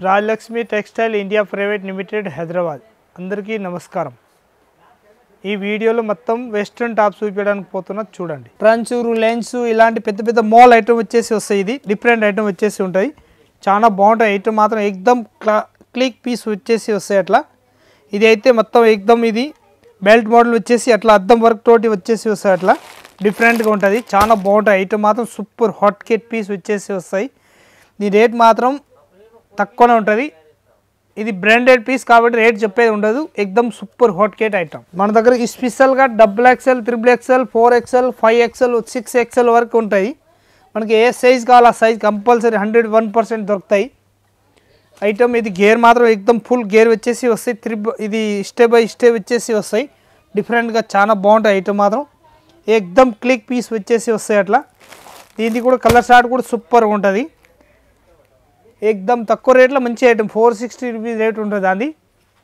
Rajalakshmi textile India private limited Hyderabad అందరికీ నమస్కారం। ఈ వీడియోలో మొత్తం వెస్ట్రన్ టాప్స్ చూపించడానికి పోతున్నా చూడండి। ట్రంచూరు లెన్స్ ఇలాంటి పెద్ద పెద్ద మాల్ ఐటమ్ వచ్చేసి వస్తాయి। ఇది డిఫరెంట్ ఐటమ్ వచ్చేసి ఉంటాయి, చాలా బాగుంటాయి ఐటమ్ మాత్రం ఎక్దమ్ క్లిక్ పీస్ వచ్చేసి వస్తాయి అట్లా। ఇది అయితే మొత్తం ఎక్దమ్ ఇది బెల్ట్ మోడల్ వచ్చేసి అట్లా అద్దం వర్క్ తోటి వచ్చేసి వస్తాయి అట్లా, డిఫరెంట్గా ఉంటుంది, చాలా బాగుంటాయి ఐటమ్ మాత్రం సూపర్ హాట్ కేట్ పీస్ వచ్చేసి వస్తాయి। దీని రేట్ మాత్రం తక్కువనే ఉంటుంది, ఇది బ్రాండెడ్ పీస్ కాబట్టి రేట్ చెప్పేది ఉండదు, ఎక్దమ్ సూపర్ హాట్ కేట్ ఐటమ్। మన దగ్గర స్పెషల్గా XXL, XXL, 4XL, 5XL, 6XL వరకు ఉంటాయి। మనకి ఏ సైజ్ కావాలో ఆ సైజ్ కంపల్సరీ 101% దొరుకుతాయి ఐటమ్। ఇది గేర్ మాత్రం ఎక్దమ్ ఫుల్ గేర్ వచ్చేసి వస్తాయి, ఇది స్టెప్ బై స్టెప్ వచ్చేసి వస్తాయి, డిఫరెంట్గా చాలా బాగుంటాయి ఐటమ్ మాత్రం ఎక్దమ్ క్లిక్ పీస్ వచ్చేసి వస్తాయి అట్లా। దీనికి కూడా కలర్ షార్ట్ కూడా సూపర్గా ఉంటుంది, ఎక్దమ్ తక్కువ రేట్లో మంచి ఐటమ్, 460 రూపీస్ రేట్ ఉంటుంది, అది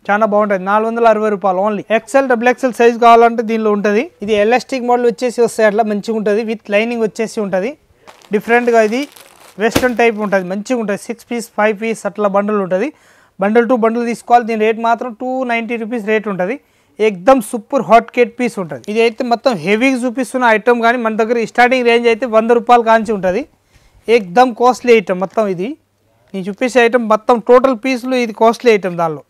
చాలా బాగుంటుంది, 460 రూపాయలు ఓన్లీ। XL, XXL సైజ్ కావాలంటే దీనిలో ఉంటుంది। ఇది ఎలాస్టిక్ మోడల్ వచ్చేసి వస్తాయి అట్లా, మంచిగా ఉంటుంది, విత్ లైనింగ్ వచ్చేసి ఉంటుంది, డిఫరెంట్గా ఇది వెస్ట్రన్ టైప్ ఉంటుంది, మంచిగా ఉంటుంది। 6 పీస్ 5 పీస్ అట్లా బండిల్ ఉంటుంది, బండిల్ టు బండిల్ తీసుకోవాలి। దీని రేట్ మాత్రం 290 రూపీస్ రేట్ ఉంటుంది, ఎక్దమ్ సూపర్ హాట్ కేట్ పీస్ ఉంటుంది। ఇది అయితే మొత్తం హెవీగా చూపిస్తున్న ఐటమ్, కానీ మన దగ్గర స్టార్టింగ్ రేంజ్ అయితే 100 రూపాయలు కాంచి ఉంటుంది, ఎక్దమ్ కాస్ట్లీ ఐటమ్ మొత్తం। ఇది నేను చూపించే ఐటమ్ మొత్తం టోటల్ పీసులు ఇది కాస్ట్లీ ఐటమ్, దానిలో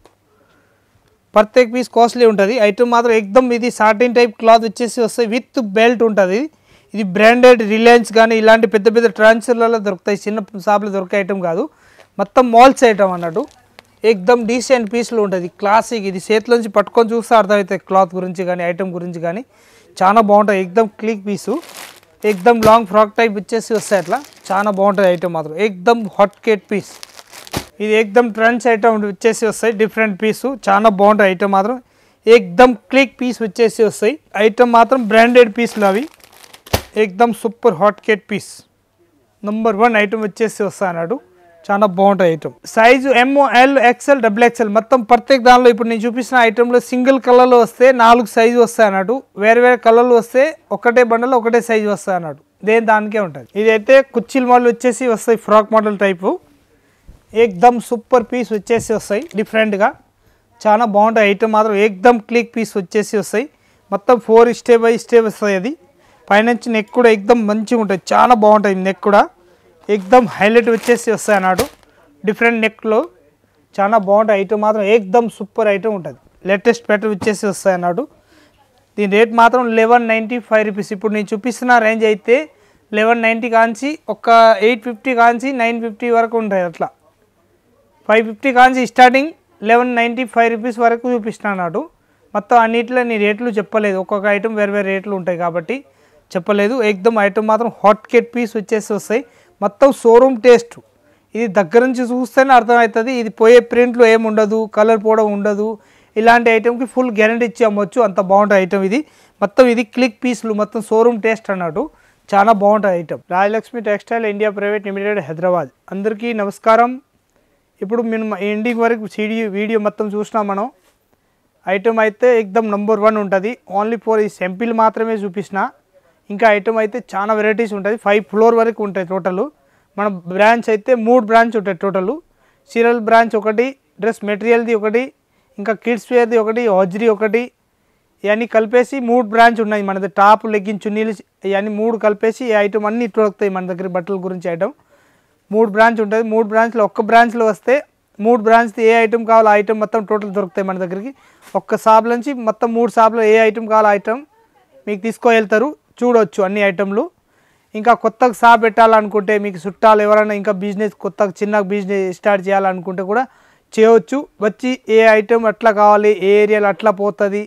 ప్రత్యేక పీస్ కాస్ట్లీ ఉంటుంది ఐటమ్ మాత్రం ఎక్దమ్। ఇది సాటిన్ టైప్ క్లాత్ వచ్చేసి వస్తాయి, విత్ బెల్ట్ ఉంటుంది, ఇది బ్రాండెడ్ రిలయన్స్ కానీ ఇలాంటి పెద్ద పెద్ద ట్రాన్స్ఫర్లలో దొరుకుతాయి, చిన్న షాప్లో దొరికే ఐటమ్ కాదు, మొత్తం మాల్స్ ఐటమ్ అన్నట్టు, ఎక్దమ్ డీసెంట్ పీస్లో ఉంటుంది, క్లాసిక్, ఇది చేతిలోంచి పట్టుకొని చూస్తే అర్థమవుతాయి క్లాత్ గురించి కానీ ఐటమ్ గురించి కానీ, చాలా బాగుంటుంది, ఎక్దమ్ క్లిక్ పీసు, ఎక్దమ్ లాంగ్ ఫ్రాక్ టైప్ వచ్చేసి వస్తాయి అట్లా, చాలా బాగుంటుంది ఐటమ్ మాత్రం ఎక్దమ్ హాట్ కేట్ పీస్। ఇది ఎక్దమ్ ట్రెండ్స్ ఐటమ్ వచ్చేసి వస్తాయి, డిఫరెంట్ పీసు, చాలా బాగుంటుంది ఐటమ్ మాత్రం ఎక్దమ్ క్లిక్ పీస్ వచ్చేసి వస్తాయి ఐటమ్ మాత్రం బ్రాండెడ్ పీస్లు అవి, ఎక్దమ్ సూపర్ హాట్ కేట్ పీస్ నంబర్ 1 ఐటమ్ వచ్చేసి వస్తాయి అన్నాడు, చాలా బాగుంటుంది item. Size ML, XL, XXL మొత్తం ప్రత్యేక దానిలో ఇప్పుడు నేను చూపిస్తున్న ఐటెంలో సింగిల్ కలర్లో వస్తే 4 సైజు వస్తాయి అన్నట్టు, వేరే వేరే కలర్లు వస్తే ఒకటే బండలో ఒకటే సైజు వస్తాయి అన్నట్టు, దానికే ఉంటుంది। ఇదైతే కుర్చీల మోడల్ వచ్చేసి వస్తాయి, ఫ్రాక్ మోడల్ టైపు, ఎక్దమ్ సూపర్ పీస్ వచ్చేసి వస్తాయి, డిఫరెంట్గా చాలా బాగుంటాయి ఐటమ్ మాత్రం ఎక్దమ్ క్లిక్ పీస్ వచ్చేసి వస్తాయి, మొత్తం 4 స్టెప్ బై స్టెప్ వస్తాయి, అది పైనుంచి నెక్ కూడా ఎక్దమ్ మంచిగా ఉంటుంది, చాలా బాగుంటుంది నెక్ కూడా ఎక్దమ్ హైలైట్ వచ్చేసి వస్తాయి అన్నాడు, డిఫరెంట్ నెక్లో చాలా బాగుంటాయి ఐటమ్ మాత్రం ఎక్దమ్ సూపర్ ఐటమ్ ఉంటుంది, లేటెస్ట్ ప్యాటర్న్ వచ్చేసి వస్తాయి అన్నాడు। దీని రేట్ మాత్రం 1195 రూపీస్, ఇప్పుడు నేను చూపిస్తున్న రేంజ్ అయితే 1190 కాంచి ఒక 850 కాంచి 950 వరకు ఉంటాయి అట్లా, 550 కాంచి స్టార్టింగ్ 1195 రూపీస్ వరకు చూపిస్తున్నాను అన్నాడు। మొత్తం అన్నిట్లో నీ రేట్లు చెప్పలేదు, ఒక్కొక్క ఐటమ్ వేరే వేరే రేట్లు ఉంటాయి కాబట్టి చెప్పలేదు, ఎక్దమ్ ఐటమ్ మాత్రం హాట్ కేట్ పీస్ వచ్చేసి వస్తాయి, మొత్తం షోరూమ్ టేస్ట్, ఇది దగ్గర నుంచి చూస్తేనే అర్థమవుతుంది, ఇది పోయే ప్రింట్లు ఏమి ఉండదు, కలర్ పోవడం ఉండదు, ఇలాంటి ఐటమ్కి ఫుల్ గ్యారంటీ ఇచ్చి అమ్మొచ్చు, అంత బాగుంటుంది ఐటమ్ ఇది మొత్తం, ఇది క్లిక్ పీస్లు మొత్తం షోరూమ్ టేస్ట్ అన్నట్టు, చాలా బాగుంటుంది item. Rajalakshmi textile India private limited Hyderabad అందరికీ నమస్కారం। ఇప్పుడు మేము ఎండింగ్ వరకు వీడియో మొత్తం చూసినాం మనం, ఐటమ్ అయితే ఎక్దమ్ నంబర్ 1 ఉంటుంది, ఓన్లీ ఫర్ ఈ సింపుల్ మాత్రమే చూపించిన, ఇంకా ఐటమ్ అయితే చాలా వెరైటీస్ ఉంటుంది, 5 ఫ్లోర్ వరకు ఉంటాయి టోటల్, మన బ్రాంచ్ అయితే 3 బ్రాంచ్ ఉంటాయి టోటల్, సీరియల్ బ్రాంచ్ ఒకటి, డ్రెస్ మెటీరియల్ది ఒకటి, ఇంకా కిడ్స్ వేర్ది ఒకటి, హోజరీ ఒకటి, ఇవన్నీ కలిపేసి 3 బ్రాంచ్ ఉన్నాయి మనది, టాప్ లెగ్గిన్ చున్నీలు ఇవన్నీ 3 కలిపేసి ఈ ఐటమ్ అన్నీ దొరుకుతాయి మన దగ్గర, బట్టల గురించి ఐటమ్ 3 బ్రాంచ్ ఉంటుంది, 3 బ్రాంచ్లో ఒక్క బ్రాంచ్లో వస్తే 3 బ్రాంచ్ది ఏ ఐటమ్ కావాలో ఆ ఐటమ్ మొత్తం టోటల్ దొరుకుతాయి మన దగ్గరికి, ఒక్క షాప్ నుంచి మొత్తం 3 షాప్లో ఏ ఐటమ్ కావాలో ఆ ఐటమ్ మీకు తీసుకువెళ్తారు, చూడవచ్చు అన్ని ఐటమ్లు। ఇంకా కొత్తగా షాప్ పెట్టాలనుకుంటే మీకు చుట్టాలు ఎవరైనా ఇంకా బిజినెస్ కొత్తగా చిన్న బిజినెస్ స్టార్ట్ చేయాలనుకుంటే కూడా చేయవచ్చు, వచ్చి ఏ ఐటమ్ అట్లా కావాలి, ఏ ఏరియాలో అట్లా పోతుంది,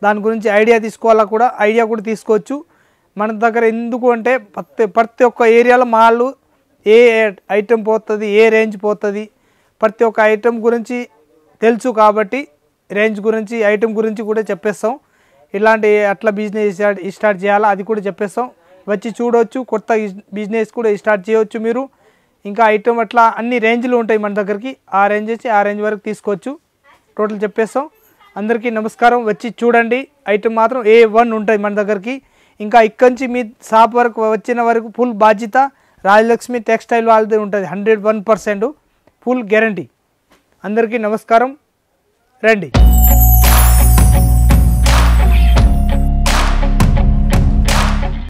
దాని గురించి ఐడియా తీసుకోవాలా కూడా ఐడియా కూడా తీసుకోవచ్చు మన దగ్గర। ఎందుకు అంటే ప్రతి ఒక్క ఏరియాలో మాళ్ళు ఏ ఐటమ్ పోతుంది, ఏ రేంజ్ పోతుంది, ప్రతి ఒక్క ఐటమ్ గురించి తెలుసు కాబట్టి రేంజ్ గురించి ఐటమ్ గురించి కూడా చెప్పేస్తాం, ఇలాంటి అట్లా బిజినెస్ స్టార్ట్ చేయాలా అది కూడా చెప్పేస్తాం, వచ్చి చూడవచ్చు, కొత్త బిజినెస్ కూడా స్టార్ట్ చేయవచ్చు మీరు, ఇంకా ఐటమ్ అట్లా అన్ని రేంజ్లు ఉంటాయి మన దగ్గరికి, ఆ రేంజ్ వచ్చి ఆ రేంజ్ వరకు తీసుకోవచ్చు, టోటల్ చెప్పేస్తాం। అందరికీ నమస్కారం, వచ్చి చూడండి, ఐటమ్ మాత్రం A1 ఉంటాయి మన దగ్గరికి, ఇంకా ఇక్కడి నుంచి మీ షాప్ వరకు వచ్చిన వరకు ఫుల్ బాధ్యత రాజలక్ష్మి టెక్స్టైల్ వాళ్ళది ఉంటుంది, 101% ఫుల్ గ్యారంటీ। అందరికీ నమస్కారం రండి.